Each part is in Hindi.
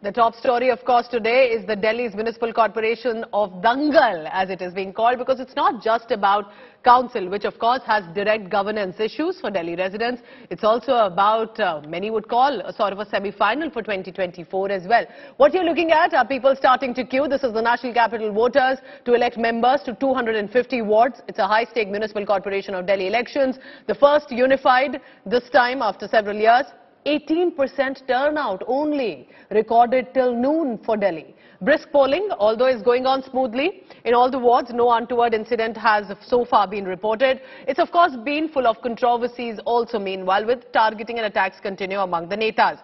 The top story, of course, today is the Delhi's Municipal Corporation of Dangal, as it is being called, because it's not just about council, which, of course, has direct governance issues for Delhi residents. It's also about, many would call, a sort of a semi-final for 2024 as well. What you're looking at are people starting to queue. This is the National Capital Voters to elect members to 250 wards. It's a high-stake Municipal Corporation of Delhi elections, the first unified this time after several years. 18% turnout only recorded till noon for Delhi. Brisk polling, although is going on smoothly in all the wards, no untoward incident has so far been reported. It's of course been full of controversies also meanwhile, with targeting and attacks continue among the netas.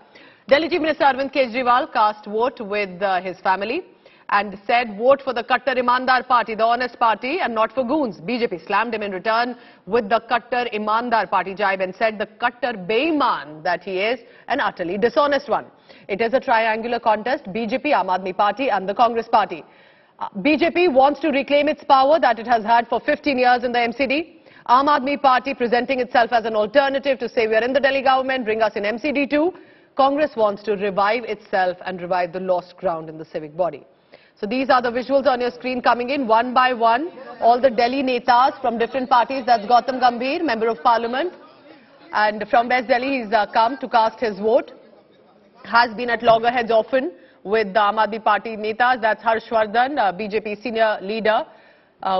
Delhi Chief Minister Arvind Kejriwal cast vote with his family and said, vote for the Kattar Imandar party, the honest party, and not for goons. BJP slammed him in return with the Kattar Imandar party jibe and said the Kattar Beiman that he is, an utterly dishonest one. It is a triangular contest, BJP, Aam Aadmi party and the Congress party. BJP wants to reclaim its power that it has had for 15 years in the MCD. Aam Aadmi party presenting itself as an alternative to say we are in the Delhi government, bring us in MCD too. Congress wants to revive itself and revive the lost ground in the civic body. So these are the visuals on your screen coming in one by one. All the Delhi netas from different parties. That's Gautam Gambhir, Member of Parliament. And from West Delhi, he's come to cast his vote. Has been at loggerheads often with the Aam Aadmi Party netas. That's Harshvardhan, BJP senior leader,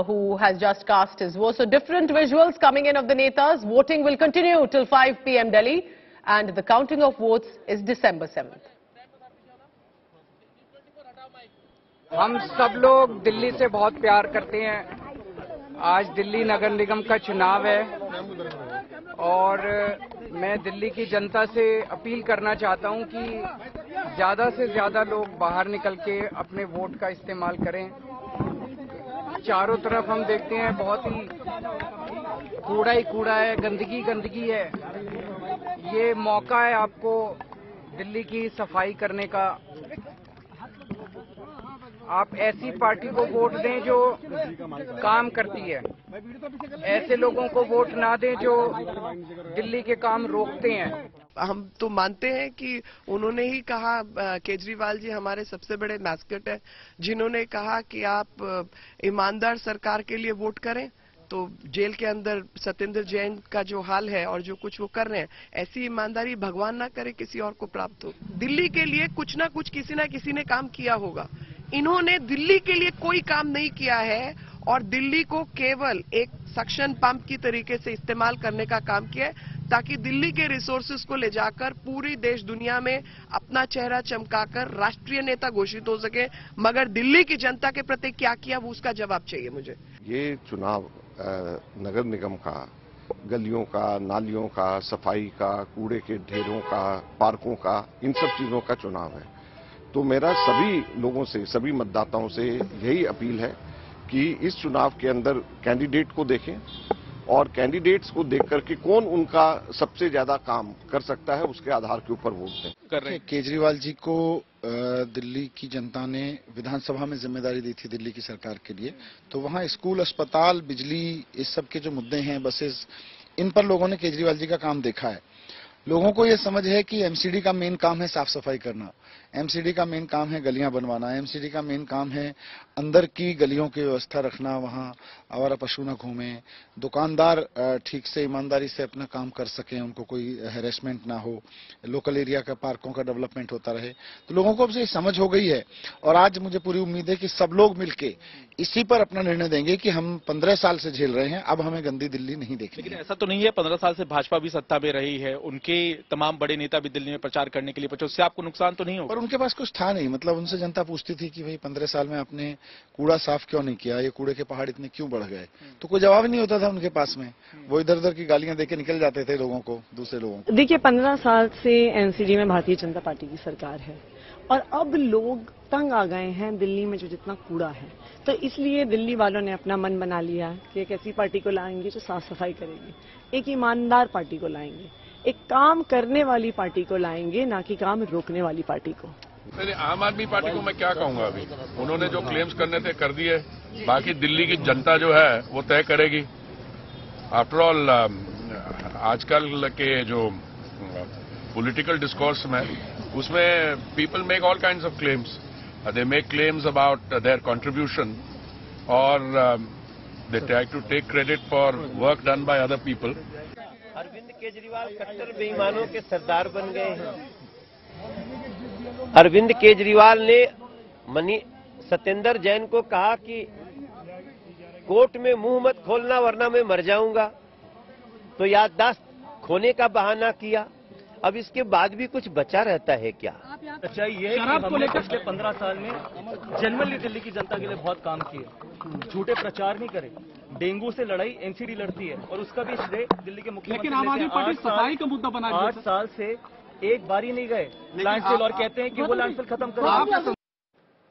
who has just cast his vote. So different visuals coming in of the netas. Voting will continue till 5 p.m. Delhi. And the counting of votes is December 7th. हम सब लोग दिल्ली से बहुत प्यार करते हैं। आज दिल्ली नगर निगम का चुनाव है और मैं दिल्ली की जनता से अपील करना चाहता हूं कि ज्यादा से ज्यादा लोग बाहर निकल के अपने वोट का इस्तेमाल करें। चारों तरफ हम देखते हैं बहुत ही कूड़ा है, गंदगी है। ये मौका है आपको दिल्ली की सफाई करने का। आप ऐसी पार्टी को वोट दें जो काम करती है, ऐसे लोगों को वोट ना दें जो दिल्ली के काम रोकते हैं। हम तो मानते हैं कि उन्होंने ही कहा, केजरीवाल जी हमारे सबसे बड़े मैस्कट है, जिन्होंने कहा कि आप ईमानदार सरकार के लिए वोट करें। तो जेल के अंदर सत्येंद्र जैन का जो हाल है और जो कुछ वो कर रहे हैं, ऐसी ईमानदारी भगवान ना करे किसी और को प्राप्त हो। दिल्ली के लिए कुछ ना कुछ किसी ना किसी ने काम किया होगा। इन्होंने दिल्ली के लिए कोई काम नहीं किया है और दिल्ली को केवल एक सक्शन पंप की तरीके से इस्तेमाल करने का काम किया है, ताकि दिल्ली के रिसोर्सेज को ले जाकर पूरी देश दुनिया में अपना चेहरा चमकाकर राष्ट्रीय नेता घोषित हो सके। मगर दिल्ली की जनता के प्रति क्या किया, वो उसका जवाब चाहिए मुझे। ये चुनाव नगर निगम का, गलियों का, नालियों का, सफाई का, कूड़े के ढेरों का, पार्कों का, इन सब चीजों का चुनाव है। तो मेरा सभी लोगों से, सभी मतदाताओं से यही अपील है कि इस चुनाव के अंदर कैंडिडेट को देखें और कैंडिडेट्स को देख करके कौन उनका सबसे ज्यादा काम कर सकता है, उसके आधार के ऊपर वोट दें। कर रहे हैं केजरीवाल जी को दिल्ली की जनता ने विधानसभा में जिम्मेदारी दी थी दिल्ली की सरकार के लिए, तो वहां स्कूल, अस्पताल, बिजली, इस सब के जो मुद्दे हैं, बसेस, इन पर लोगों ने केजरीवाल जी का काम देखा है। लोगों को ये समझ है कि एमसीडी का मेन काम है साफ सफाई करना, एमसीडी का मेन काम है गलियां बनवाना, एमसीडी का मेन काम है अंदर की गलियों की व्यवस्था रखना, वहां आवारा पशु न घूमे, दुकानदार ठीक से ईमानदारी से अपना काम कर सकें, उनको कोई हैरेसमेंट ना हो, लोकल एरिया का पार्कों का डेवलपमेंट होता रहे। तो लोगों को अब से समझ हो गई है और आज मुझे पूरी उम्मीद है कि सब लोग मिलके इसी पर अपना निर्णय देंगे कि हम 15 साल से झेल रहे हैं, अब हमें गंदी दिल्ली नहीं देखनी। लेकिन ऐसा तो नहीं है, 15 साल से भाजपा भी सत्ता में रही है, उनके तमाम बड़े नेता भी दिल्ली में प्रचार करने के लिए पहुंचे, उससे आपको नुकसान तो नहीं होगा? पर उनके पास कुछ था नहीं, मतलब उनसे जनता पूछती थी कि भाई 15 साल में आपने कूड़ा साफ क्यों नहीं किया, ये कूड़े के पहाड़ इतने क्यों बढ़ गए, तो कोई जवाब नहीं होता था उनके पास में। वो इधर उधर की गालियां देके निकल जाते थे लोगों को, दूसरे लोगों को। देखिए, 15 साल से एनसीडी में भारतीय जनता पार्टी की सरकार है और अब लोग तंग आ गए हैं दिल्ली में जो जितना कूड़ा है, तो इसलिए दिल्ली वालों ने अपना मन बना लिया कि एक ऐसी पार्टी को लाएंगे जो साफ सफाई करेगी, एक ईमानदार पार्टी को लाएंगे, एक काम करने वाली पार्टी को लाएंगे, ना कि काम रोकने वाली पार्टी को। आम आदमी पार्टी को मैं क्या कहूंगा, अभी उन्होंने जो क्लेम्स करने थे कर दिए, बाकी दिल्ली की जनता जो है वो तय करेगी। आफ्टर ऑल आजकल के जो पॉलिटिकल डिस्कोर्स में उसमें people make all kinds of claims. They make claims about their contribution, or they try to take credit for work done by other people. Arvind Kejriwal कट्टर बेईमानों के सरदार बन गए हैं. अरविंद केजरीवाल ने सत्येंद्र जैन को कहा कि कोर्ट में मुंह मत खोलना वरना मैं मर जाऊंगा, तो याददाश्त खोने का बहाना किया. अब इसके बाद भी कुछ बचा रहता है क्या? सच्चाई ये है कि हमने पिछले 15 साल में जनरली दिल्ली की जनता के लिए बहुत काम किए. झूठे प्रचार नहीं करे. डेंगू से लड़ाई एनसीडी लड़ती है और उसका भी श्रेय दिल्ली के मुख्यमंत्री. लेकिन आम आदमी पार्टी सफाई का मुद्दा बना 8 साल से एक बार ही नहीं गए लैंडफिल और कहते हैं कि वो लैंडफिल खत्म करें.